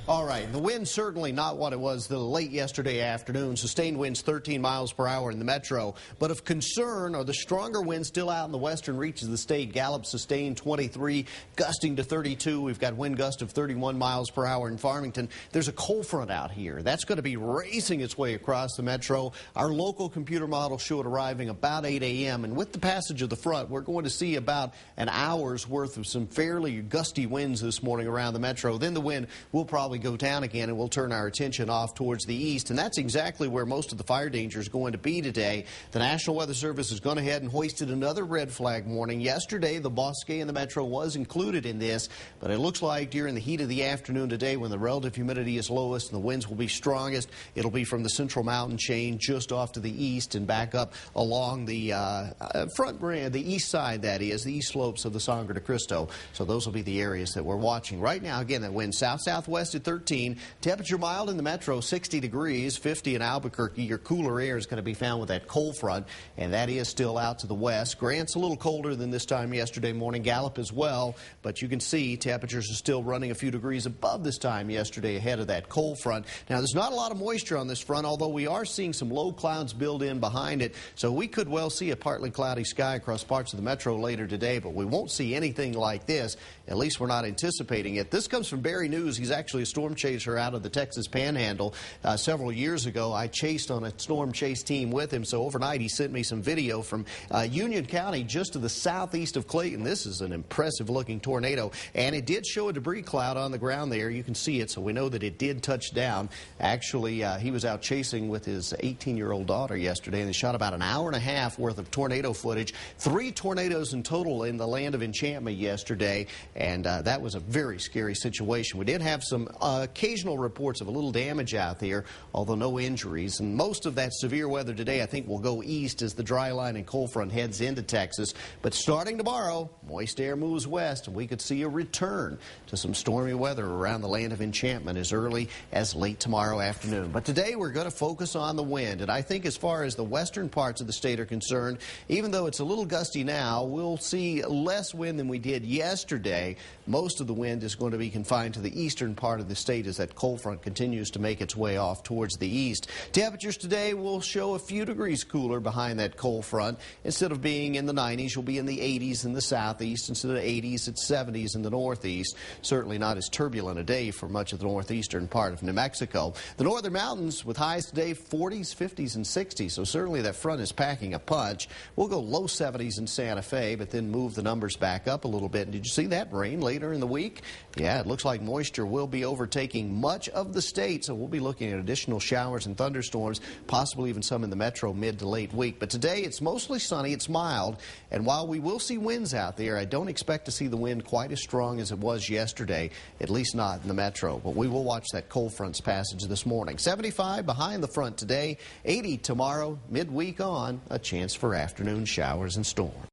All right, the wind certainly not what it was the late yesterday afternoon. Sustained winds 13 miles per hour in the metro. But of concern are the stronger winds still out in the western reaches of the state. Gallup sustained 23, gusting to 32. We've got wind gust of 31 miles per hour in Farmington. There's a cold front out here. That's going to be racing its way across the metro. Our local computer model show it arriving about 8 a.m. And with the passage of the front, we're going to see about an hour's worth of some fairly gusty winds this morning around the metro. Then the wind will probably go down again, and we'll turn our attention off towards the east. And that's exactly where most of the fire danger is going to be today. The National Weather Service has gone ahead and hoisted another red flag warning. Yesterday, the Bosque and the metro was included in this, but it looks like during the heat of the afternoon today, when the relative humidity is lowest and the winds will be strongest, it'll be from the central mountain chain just off to the east and back up along the the east side, that is, the east slopes of the Sangre de Cristo. So those will be the areas that we're watching. Right now, again, that wind south-southwest at 13. Temperature mild in the metro, 60 degrees, 50 in Albuquerque. Your cooler air is going to be found with that cold front, and that is still out to the west. Grant's a little colder than this time yesterday morning. Gallup as well, but you can see temperatures are still running a few degrees above this time yesterday ahead of that cold front. Now, there's not a lot of moisture on this front, although we are seeing some low clouds build in behind it, so we could well see a partly cloudy sky across parts of the metro later today, but we won't see anything like this. At least we're not anticipating it. This comes from Barry News. He's actually a storm chaser out of the Texas Panhandle. Several years ago, I chased on a storm chase team with him, so overnight he sent me some video from Union County just to the southeast of Clayton. This is an impressive looking tornado, and it did show a debris cloud on the ground there. You can see it, so we know that it did touch down. Actually, he was out chasing with his 18-year-old daughter yesterday, and they shot about an hour and a half worth of tornado footage. 3 tornadoes in total in the land of enchantment yesterday, and that was a very scary situation. We did have some occasional reports of a little damage out there, although no injuries. And most of that severe weather today, I think, will go east as the dry line and cold front heads into Texas. But starting tomorrow, moist air moves west, and we could see a return to some stormy weather around the land of enchantment as early as late tomorrow afternoon. But today, we're going to focus on the wind. And I think as far as the western parts of the state are concerned, even though it's a little gusty now, we'll see less wind than we did yesterday. Most of the wind is going to be confined to the eastern part of the state as that cold front continues to make its way off towards the east. Temperatures today will show a few degrees cooler behind that cold front. Instead of being in the 90s, you'll be in the 80s in the southeast. Instead of 80s, it's 70s in the northeast. Certainly not as turbulent a day for much of the northeastern part of New Mexico. The northern mountains with highs today 40s, 50s, and 60s. So certainly that front is packing a punch. We'll go low 70s in Santa Fe, but then move the numbers back up a little bit. And did you see that rain later in the week? Yeah, it looks like moisture will be overtaking much of the state, so we'll be looking at additional showers and thunderstorms, possibly even some in the metro mid to late week. But today it's mostly sunny, it's mild, and while we will see winds out there, I don't expect to see the wind quite as strong as it was yesterday, at least not in the metro. But we will watch that cold front's passage this morning. 75 behind the front today, 80 tomorrow, midweek on, a chance for afternoon showers and storms.